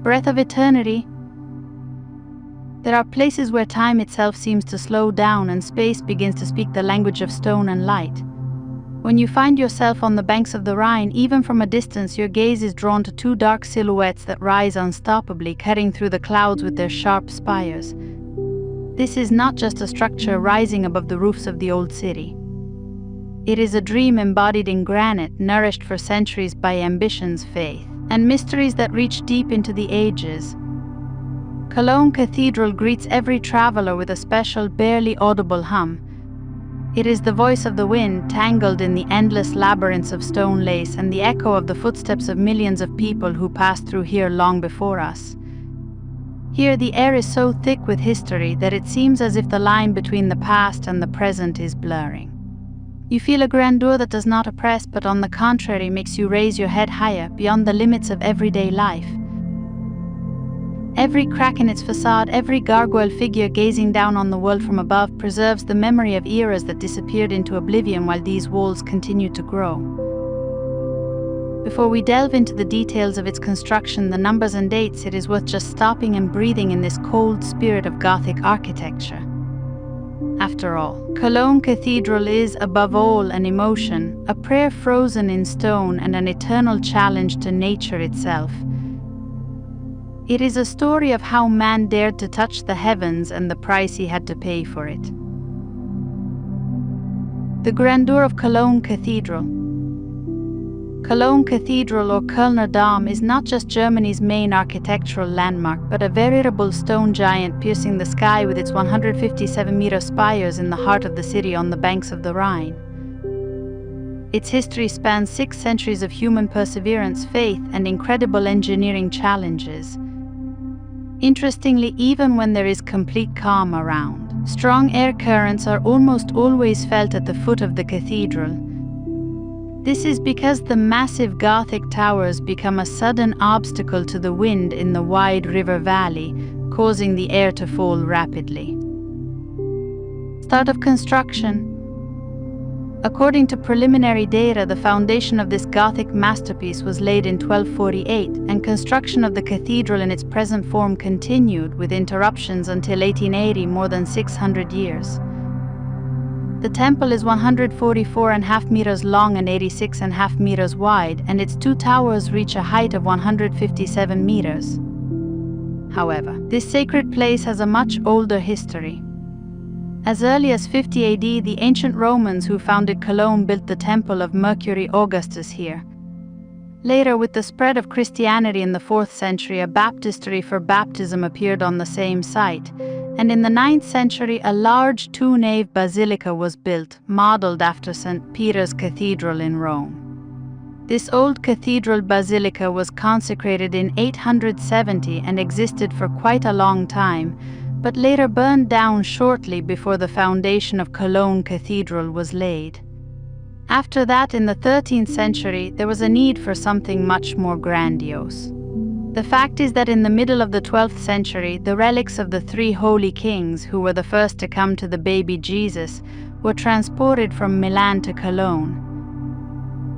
breath of eternity. There are places where time itself seems to slow down and space begins to speak the language of stone and light. When you find yourself on the banks of the Rhine, even from a distance, your gaze is drawn to two dark silhouettes that rise unstoppably, cutting through the clouds with their sharp spires. This is not just a structure rising above the roofs of the old city. It is a dream embodied in granite, nourished for centuries by ambition's faith, and mysteries that reach deep into the ages. Cologne Cathedral greets every traveler with a special, barely audible hum. It is the voice of the wind, tangled in the endless labyrinths of stone lace, and the echo of the footsteps of millions of people who passed through here long before us. Here the air is so thick with history that it seems as if the line between the past and the present is blurring. You feel a grandeur that does not oppress, but on the contrary makes you raise your head higher, beyond the limits of everyday life. Every crack in its facade, every gargoyle figure gazing down on the world from above preserves the memory of eras that disappeared into oblivion while these walls continue to grow. Before we delve into the details of its construction, the numbers and dates, it is worth just stopping and breathing in this cold spirit of Gothic architecture. After all, Cologne Cathedral is, above all, an emotion, a prayer frozen in stone, and an eternal challenge to nature itself. It is a story of how man dared to touch the heavens and the price he had to pay for it. The grandeur of Cologne Cathedral. Cologne Cathedral, or Kölner Dom, is not just Germany's main architectural landmark, but a veritable stone giant piercing the sky with its 157-meter spires in the heart of the city on the banks of the Rhine. Its history spans 6 centuries of human perseverance, faith, and incredible engineering challenges. Interestingly, even when there is complete calm around, strong air currents are almost always felt at the foot of the cathedral. This is because the massive Gothic towers become a sudden obstacle to the wind in the wide river valley, causing the air to fall rapidly. Start of construction. According to preliminary data, the foundation of this Gothic masterpiece was laid in 1248, and construction of the cathedral in its present form continued, with interruptions until 1880, more than 600 years. The temple is 144.5 meters long and 86.5 meters wide, and its 2 towers reach a height of 157 meters. However, this sacred place has a much older history. As early as 50 AD, the ancient Romans who founded Cologne built the temple of Mercury Augustus here. Later, with the spread of Christianity in the 4th century, a baptistery for baptism appeared on the same site, and in the 9th century a large 2-nave basilica was built, modeled after St. Peter's Cathedral in Rome. This old cathedral basilica was consecrated in 870 and existed for quite a long time, but later burned down shortly before the foundation of Cologne Cathedral was laid. After that, in the 13th century, there was a need for something much more grandiose. The fact is that in the middle of the 12th century, the relics of the 3 holy kings, who were the first to come to the baby Jesus, were transported from Milan to Cologne.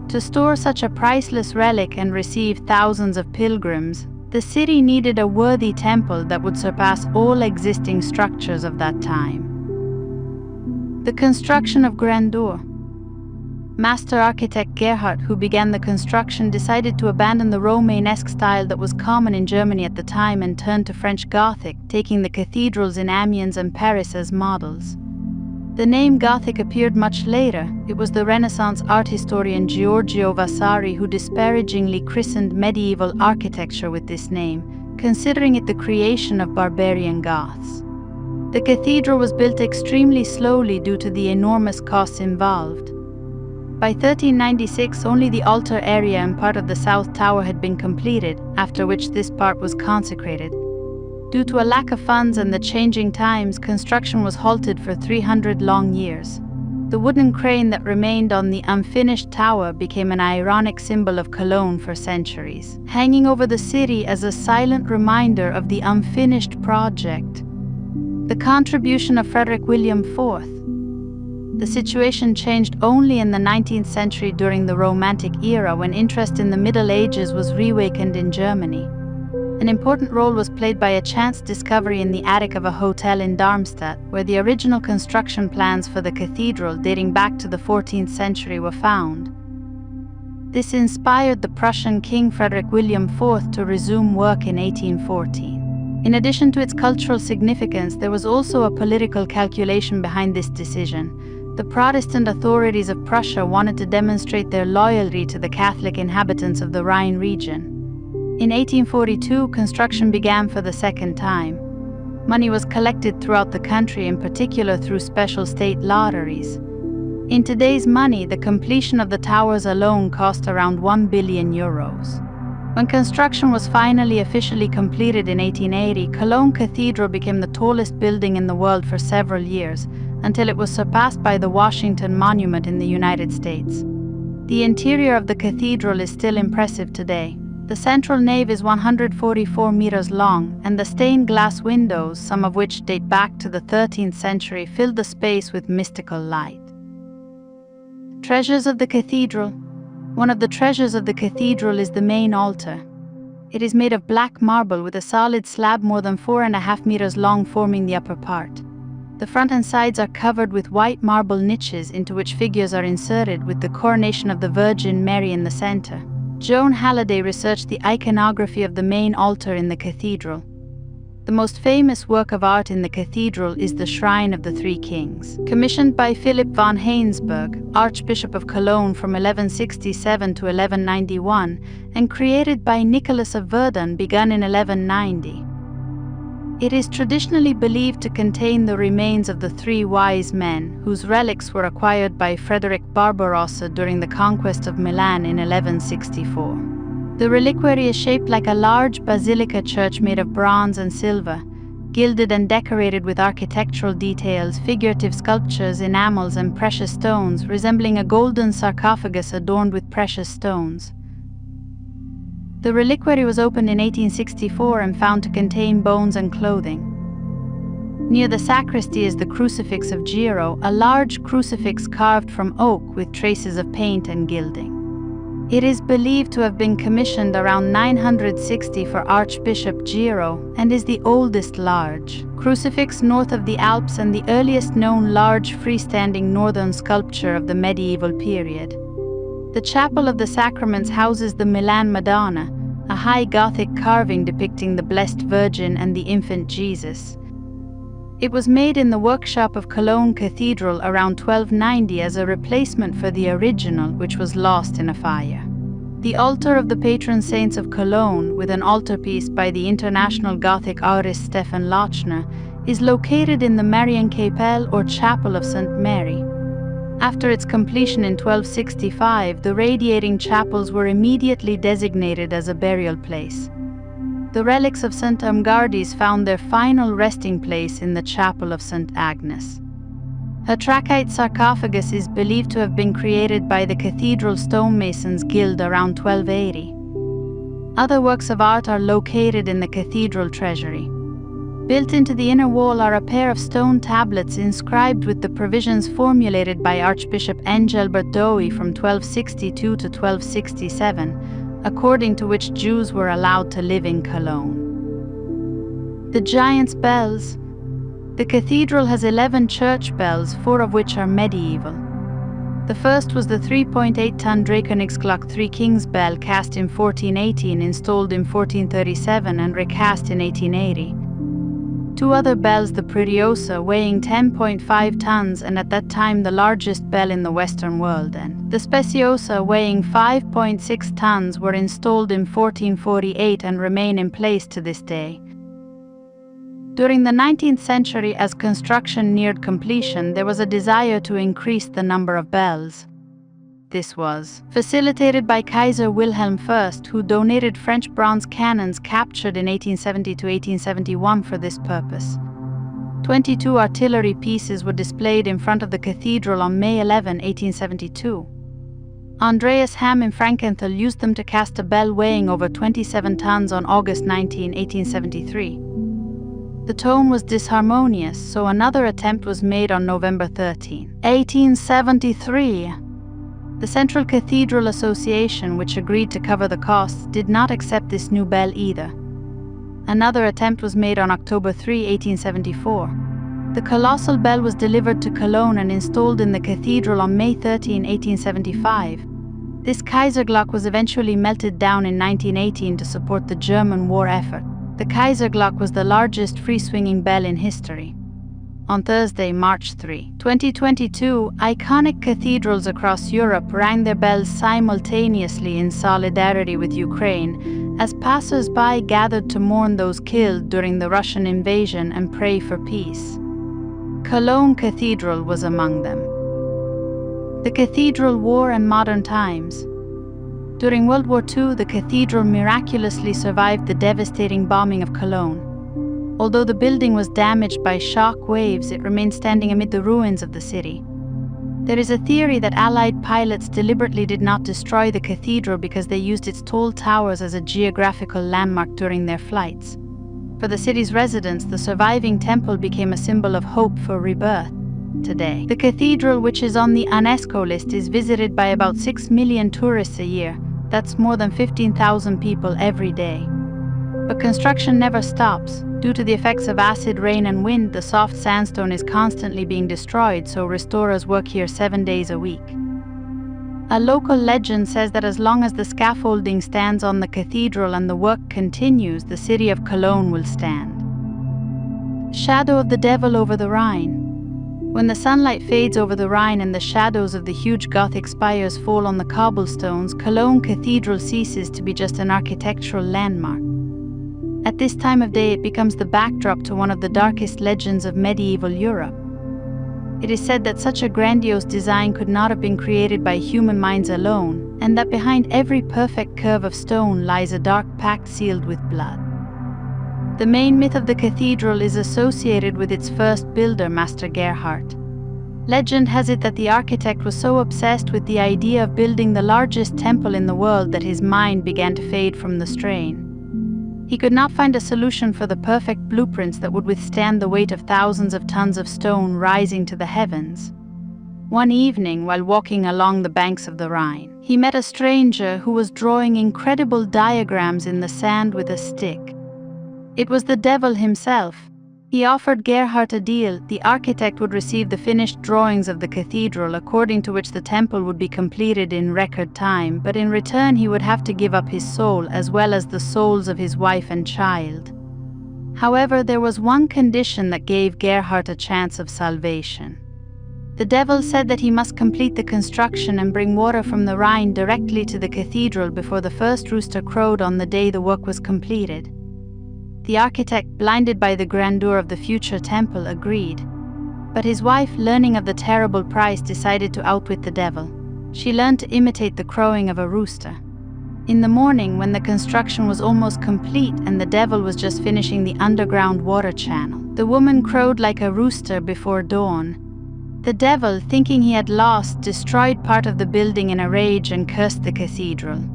To store such a priceless relic and receive thousands of pilgrims, the city needed a worthy temple that would surpass all existing structures of that time. The construction of grandeur. Master architect Gerhard, who began the construction, decided to abandon the Romanesque style that was common in Germany at the time and turned to French Gothic, taking the cathedrals in Amiens and Paris as models. The name Gothic appeared much later. It was the Renaissance art historian Giorgio Vasari who disparagingly christened medieval architecture with this name, considering it the creation of barbarian Goths. The cathedral was built extremely slowly due to the enormous costs involved. By 1396, only the altar area and part of the south tower had been completed, after which this part was consecrated. Due to a lack of funds and the changing times, construction was halted for 300 long years. The wooden crane that remained on the unfinished tower became an ironic symbol of Cologne for centuries, hanging over the city as a silent reminder of the unfinished project. The contribution of Frederick William Fourth. The situation changed only in the 19th century during the Romantic era, when interest in the Middle Ages was reawakened in Germany. An important role was played by a chance discovery in the attic of a hotel in Darmstadt, where the original construction plans for the cathedral dating back to the 14th century were found. This inspired the Prussian King Frederick William Fourth to resume work in 1814. In addition to its cultural significance, there was also a political calculation behind this decision. The Protestant authorities of Prussia wanted to demonstrate their loyalty to the Catholic inhabitants of the Rhine region. In 1842, construction began for the second time. Money was collected throughout the country, in particular through special state lotteries. In today's money, the completion of the towers alone cost around 1 billion euros. When construction was finally officially completed in 1880, Cologne Cathedral became the tallest building in the world for several years, until it was surpassed by the Washington Monument in the United States. The interior of the cathedral is still impressive today. The central nave is 144 meters long, and the stained glass windows, some of which date back to the 13th century, fill the space with mystical light. Treasures of the cathedral. One of the treasures of the cathedral is the main altar. It is made of black marble with a solid slab more than 4.5 meters long forming the upper part. The front and sides are covered with white marble niches into which figures are inserted, with the coronation of the Virgin Mary in the center. Joan Halliday researched the iconography of the main altar in the cathedral. The most famous work of art in the cathedral is the Shrine of the Three Kings, commissioned by Philip von Heinsberg, Archbishop of Cologne from 1167 to 1191, and created by Nicholas of Verdun, begun in 1190. It is traditionally believed to contain the remains of the three wise men, whose relics were acquired by Frederick Barbarossa during the conquest of Milan in 1164. The reliquary is shaped like a large basilica church made of bronze and silver, gilded and decorated with architectural details, figurative sculptures, enamels, and precious stones, resembling a golden sarcophagus adorned with precious stones. The reliquary was opened in 1864 and found to contain bones and clothing. Near the sacristy is the Crucifix of Giro, a large crucifix carved from oak with traces of paint and gilding. It is believed to have been commissioned around 960 for Archbishop Giro and is the oldest large crucifix north of the Alps and the earliest known large freestanding northern sculpture of the medieval period. The Chapel of the Sacraments houses the Milan Madonna, a high Gothic carving depicting the Blessed Virgin and the infant Jesus. It was made in the workshop of Cologne Cathedral around 1290 as a replacement for the original, which was lost in a fire. The altar of the patron saints of Cologne, with an altarpiece by the international Gothic artist Stefan Lochner, is located in the Marienkapelle or Chapel of St. Mary. After its completion in 1265, the radiating chapels were immediately designated as a burial place. The relics of St. Irmgardis found their final resting place in the Chapel of St. Agnes. Her trachyte sarcophagus is believed to have been created by the Cathedral Stonemasons Guild around 1280. Other works of art are located in the cathedral treasury. Built into the inner wall are a pair of stone tablets inscribed with the provisions formulated by Archbishop Engelbert Dowie from 1262 to 1267, according to which Jews were allowed to live in Cologne. The Giant's Bells. The cathedral has 11 church bells, 4 of which are medieval. The first was the 3.8-ton Drakonigsklok Three Kings bell, cast in 1418, installed in 1437 and recast in 1880. 2 other bells, the Pridiosa, weighing 10.5 tons and at that time the largest bell in the Western world, and the Speciosa, weighing 5.6 tons, were installed in 1448 and remain in place to this day. During the 19th century, as construction neared completion, there was a desire to increase the number of bells. This was facilitated by Kaiser Wilhelm I, who donated French bronze cannons captured in 1870 to 1871 for this purpose. 22 artillery pieces were displayed in front of the cathedral on May 11, 1872. Andreas Ham in Frankenthal used them to cast a bell weighing over 27 tons on August 19, 1873. The tone was disharmonious, so another attempt was made on November 13, 1873. The Central Cathedral Association, which agreed to cover the costs, did not accept this new bell either. Another attempt was made on October 3, 1874. The colossal bell was delivered to Cologne and installed in the cathedral on May 13, 1875. This Kaiserglock was eventually melted down in 1918 to support the German war effort. The Kaiserglock was the largest free-swinging bell in history. On Thursday, March 3, 2022, iconic cathedrals across Europe rang their bells simultaneously in solidarity with Ukraine as passers-by gathered to mourn those killed during the Russian invasion and pray for peace. Cologne Cathedral was among them. The Cathedral War and Modern Times. During World War II, the cathedral miraculously survived the devastating bombing of Cologne. Although the building was damaged by shock waves, it remained standing amid the ruins of the city. There is a theory that Allied pilots deliberately did not destroy the cathedral because they used its tall towers as a geographical landmark during their flights. For the city's residents, the surviving temple became a symbol of hope for rebirth. Today, the cathedral, which is on the UNESCO list, is visited by about 6 million tourists a year. That's more than 15,000 people every day. But construction never stops. Due to the effects of acid rain and wind, the soft sandstone is constantly being destroyed, so restorers work here 7 days a week. A local legend says that as long as the scaffolding stands on the cathedral and the work continues, the city of Cologne will stand. Shadow of the Devil over the Rhine. When the sunlight fades over the Rhine and the shadows of the huge Gothic spires fall on the cobblestones, Cologne Cathedral ceases to be just an architectural landmark. At this time of day, it becomes the backdrop to one of the darkest legends of medieval Europe. It is said that such a grandiose design could not have been created by human minds alone, and that behind every perfect curve of stone lies a dark pact sealed with blood. The main myth of the cathedral is associated with its first builder, Master Gerhard. Legend has it that the architect was so obsessed with the idea of building the largest temple in the world that his mind began to fade from the strain. He could not find a solution for the perfect blueprints that would withstand the weight of thousands of tons of stone rising to the heavens. One evening, while walking along the banks of the Rhine, he met a stranger who was drawing incredible diagrams in the sand with a stick. It was the devil himself. He offered Gerhard a deal. The architect would receive the finished drawings of the cathedral, according to which the temple would be completed in record time, but in return he would have to give up his soul as well as the souls of his wife and child. However, there was one condition that gave Gerhard a chance of salvation. The devil said that he must complete the construction and bring water from the Rhine directly to the cathedral before the first rooster crowed on the day the work was completed. The architect, blinded by the grandeur of the future temple, agreed. But his wife, learning of the terrible price, decided to outwit the devil. She learned to imitate the crowing of a rooster. In the morning, when the construction was almost complete and the devil was just finishing the underground water channel, the woman crowed like a rooster before dawn. The devil, thinking he had lost, destroyed part of the building in a rage and cursed the cathedral.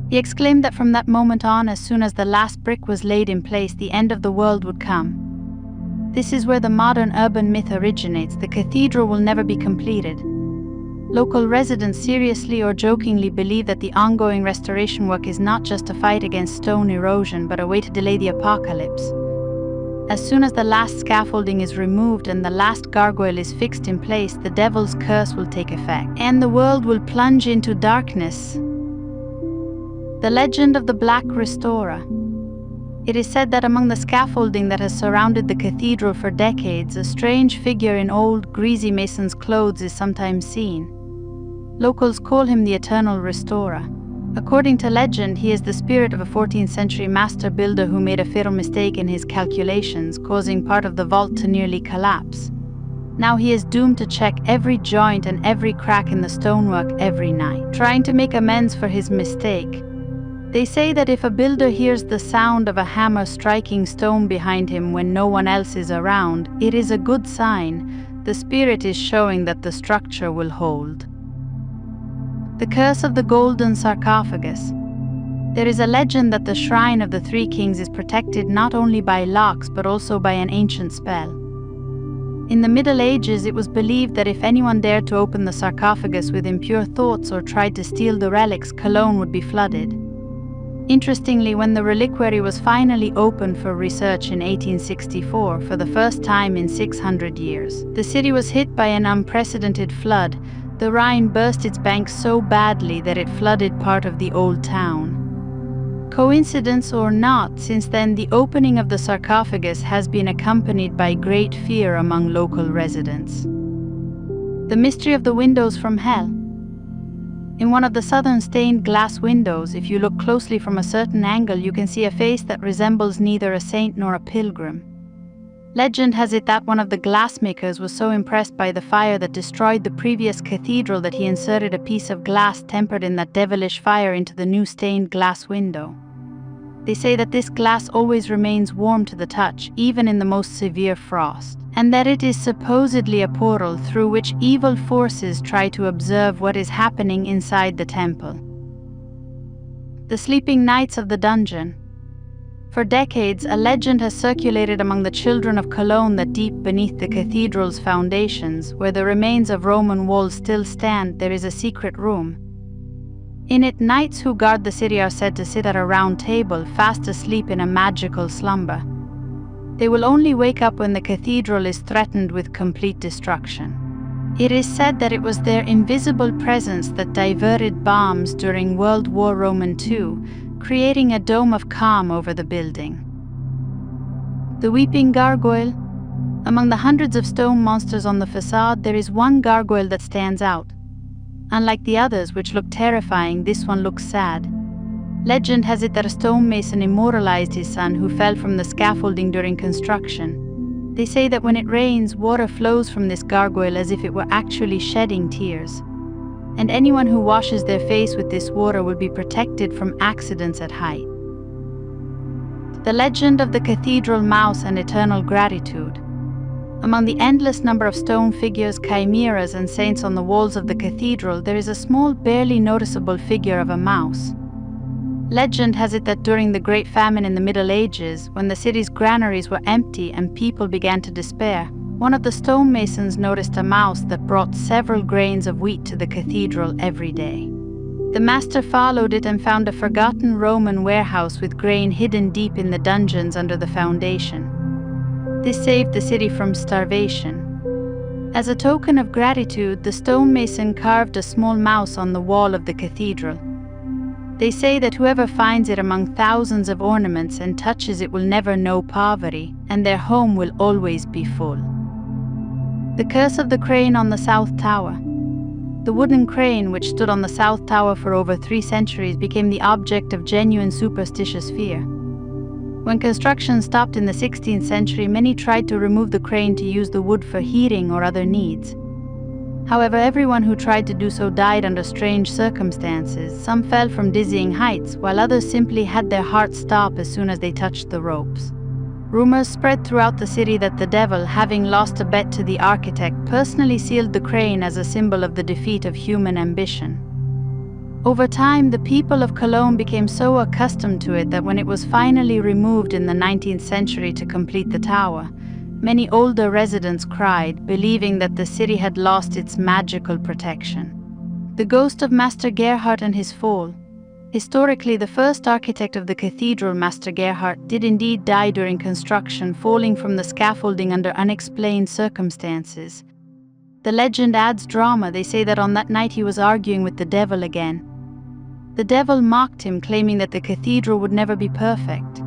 He exclaimed that from that moment on, as soon as the last brick was laid in place, the end of the world would come. This is where the modern urban myth originates. The cathedral will never be completed. Local residents seriously or jokingly believe that the ongoing restoration work is not just a fight against stone erosion, but a way to delay the apocalypse. As soon as the last scaffolding is removed and the last gargoyle is fixed in place, the devil's curse will take effect, and the world will plunge into darkness. The legend of the Black Restorer. It is said that among the scaffolding that has surrounded the cathedral for decades, a strange figure in old, greasy mason's clothes is sometimes seen. Locals call him the Eternal Restorer. According to legend, he is the spirit of a 14th century master builder who made a fatal mistake in his calculations, causing part of the vault to nearly collapse. Now he is doomed to check every joint and every crack in the stonework every night, trying to make amends for his mistake. They say that if a builder hears the sound of a hammer striking stone behind him when no one else is around, it is a good sign. The spirit is showing that the structure will hold. The Curse of the Golden Sarcophagus. There is a legend that the Shrine of the Three Kings is protected not only by locks but also by an ancient spell. In the Middle Ages, it was believed that if anyone dared to open the sarcophagus with impure thoughts or tried to steal the relics, Cologne would be flooded. Interestingly, when the reliquary was finally opened for research in 1864, for the first time in 600 years, the city was hit by an unprecedented flood. The Rhine burst its banks so badly that it flooded part of the old town. Coincidence or not, since then the opening of the sarcophagus has been accompanied by great fear among local residents. The mystery of the windows from hell. In one of the southern stained glass windows, if you look closely from a certain angle, you can see a face that resembles neither a saint nor a pilgrim. Legend has it that one of the glassmakers was so impressed by the fire that destroyed the previous cathedral that he inserted a piece of glass tempered in that devilish fire into the new stained glass window. They say that this glass always remains warm to the touch, even in the most severe frost, and that it is supposedly a portal through which evil forces try to observe what is happening inside the temple. The sleeping nights of the dungeon. For decades, a legend has circulated among the children of Cologne that deep beneath the cathedral's foundations, where the remains of Roman walls still stand, there is a secret room. In it, knights who guard the city are said to sit at a round table, fast asleep in a magical slumber. They will only wake up when the cathedral is threatened with complete destruction. It is said that it was their invisible presence that diverted bombs during World War II, creating a dome of calm over the building. The weeping gargoyle. Among the hundreds of stone monsters on the facade, there is one gargoyle that stands out. Unlike the others, which look terrifying, this one looks sad. Legend has it that a stonemason immortalized his son who fell from the scaffolding during construction. They say that when it rains, water flows from this gargoyle as if it were actually shedding tears. And anyone who washes their face with this water will be protected from accidents at height. The legend of the cathedral mouse and eternal gratitude. Among the endless number of stone figures, chimeras, and saints on the walls of the cathedral, there is a small, barely noticeable figure of a mouse. Legend has it that during the Great Famine in the Middle Ages, when the city's granaries were empty and people began to despair, one of the stonemasons noticed a mouse that brought several grains of wheat to the cathedral every day. The master followed it and found a forgotten Roman warehouse with grain hidden deep in the dungeons under the foundation. This saved the city from starvation. As a token of gratitude, the stonemason carved a small mouse on the wall of the cathedral. They say that whoever finds it among thousands of ornaments and touches it will never know poverty, and their home will always be full. The curse of the crane on the South Tower. The wooden crane, which stood on the South Tower for over 3 centuries, became the object of genuine superstitious fear. When construction stopped in the 16th century, many tried to remove the crane to use the wood for heating or other needs. However, everyone who tried to do so died under strange circumstances. Some fell from dizzying heights, while others simply had their hearts stop as soon as they touched the ropes. Rumors spread throughout the city that the devil, having lost a bet to the architect, personally sealed the crane as a symbol of the defeat of human ambition. Over time, the people of Cologne became so accustomed to it that when it was finally removed in the 19th century to complete the tower, many older residents cried, believing that the city had lost its magical protection. The ghost of Master Gerhard and his fall. Historically, the first architect of the cathedral, Master Gerhard, did indeed die during construction, falling from the scaffolding under unexplained circumstances. The legend adds drama. They say that on that night he was arguing with the devil again. The devil mocked him, claiming that the cathedral would never be perfect.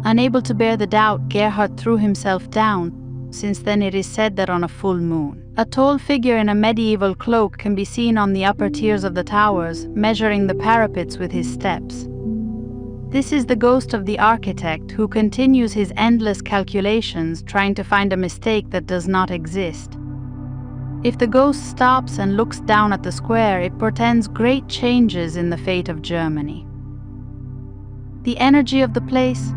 Unable to bear the doubt, Gerhard threw himself down. Since then it is said that on a full moon, a tall figure in a medieval cloak can be seen on the upper tiers of the towers, measuring the parapets with his steps. This is the ghost of the architect, who continues his endless calculations, trying to find a mistake that does not exist. If the ghost stops and looks down at the square, it portends great changes in the fate of Germany. The energy of the place.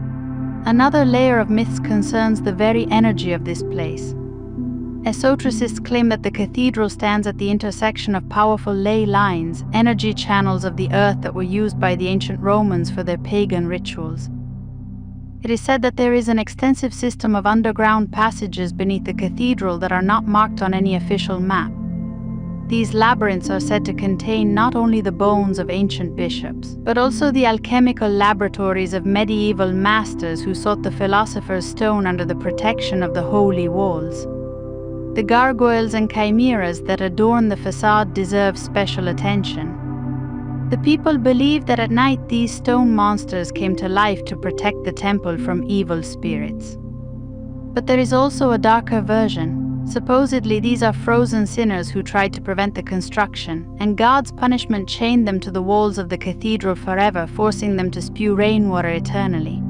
Another layer of myths concerns the very energy of this place. Esotericists claim that the cathedral stands at the intersection of powerful ley lines, energy channels of the earth that were used by the ancient Romans for their pagan rituals. It is said that there is an extensive system of underground passages beneath the cathedral that are not marked on any official map. These labyrinths are said to contain not only the bones of ancient bishops, but also the alchemical laboratories of medieval masters who sought the philosopher's stone under the protection of the holy walls. The gargoyles and chimeras that adorn the facade deserve special attention. The people believed that at night these stone monsters came to life to protect the temple from evil spirits. But there is also a darker version. Supposedly, these are frozen sinners who tried to prevent the construction, and God's punishment chained them to the walls of the cathedral forever, forcing them to spew rainwater eternally.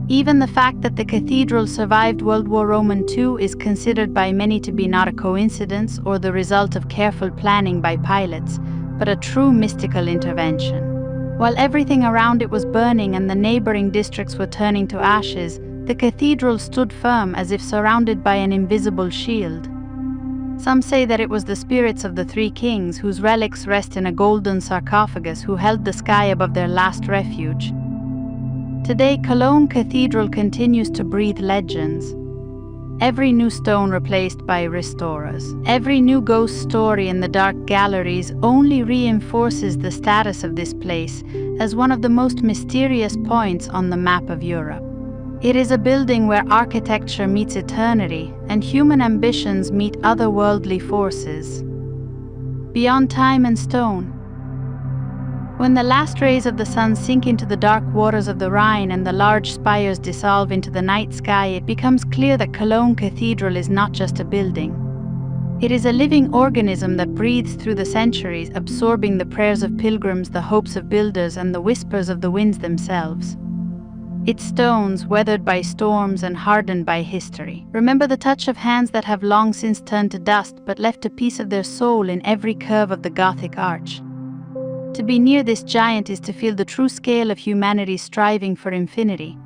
Even the fact that the cathedral survived World War II is considered by many to be not a coincidence or the result of careful planning by pilots, but a true mystical intervention. While everything around it was burning and the neighboring districts were turning to ashes, the cathedral stood firm as if surrounded by an invisible shield. Some say that it was the spirits of the three kings whose relics rest in a golden sarcophagus who held the sky above their last refuge. Today, Cologne Cathedral continues to breathe legends. Every new stone replaced by restorers, every new ghost story in the dark galleries only reinforces the status of this place as one of the most mysterious points on the map of Europe. It is a building where architecture meets eternity and human ambitions meet otherworldly forces. Beyond time and stone. When the last rays of the sun sink into the dark waters of the Rhine and the large spires dissolve into the night sky, it becomes clear that Cologne Cathedral is not just a building. It is a living organism that breathes through the centuries, absorbing the prayers of pilgrims, the hopes of builders, and the whispers of the winds themselves. Its stones, weathered by storms and hardened by history, remember the touch of hands that have long since turned to dust but left a piece of their soul in every curve of the Gothic arch. To be near this giant is to feel the true scale of humanity's striving for infinity.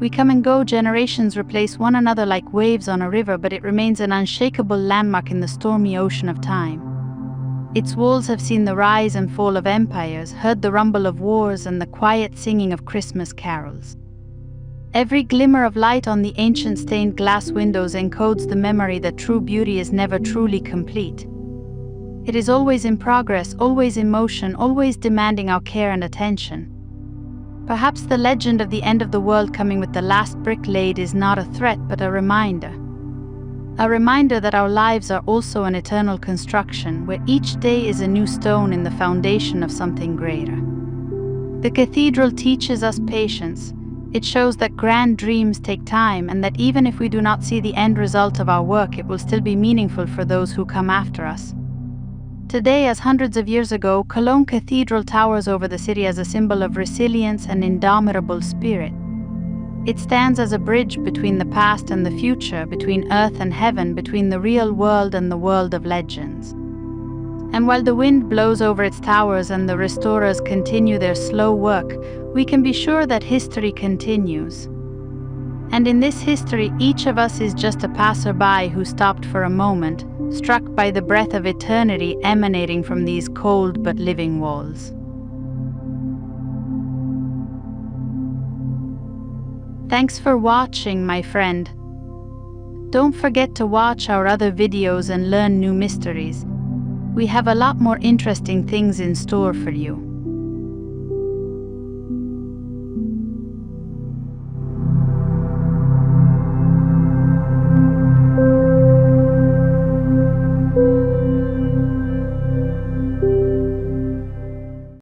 We come and go, generations replace one another like waves on a river, but it remains an unshakable landmark in the stormy ocean of time. Its walls have seen the rise and fall of empires, heard the rumble of wars and the quiet singing of Christmas carols. Every glimmer of light on the ancient stained glass windows encodes the memory that true beauty is never truly complete. It is always in progress, always in motion, always demanding our care and attention. Perhaps the legend of the end of the world coming with the last brick laid is not a threat but a reminder. A reminder that our lives are also an eternal construction, where each day is a new stone in the foundation of something greater. The cathedral teaches us patience. It shows that grand dreams take time and that even if we do not see the end result of our work, it will still be meaningful for those who come after us. Today, as hundreds of years ago, Cologne Cathedral towers over the city as a symbol of resilience and indomitable spirit. It stands as a bridge between the past and the future, between earth and heaven, between the real world and the world of legends. And while the wind blows over its towers and the restorers continue their slow work, we can be sure that history continues. And in this history, each of us is just a passerby who stopped for a moment, struck by the breath of eternity emanating from these cold but living walls. Thanks for watching, my friend. Don't forget to watch our other videos and learn new mysteries. We have a lot more interesting things in store for you.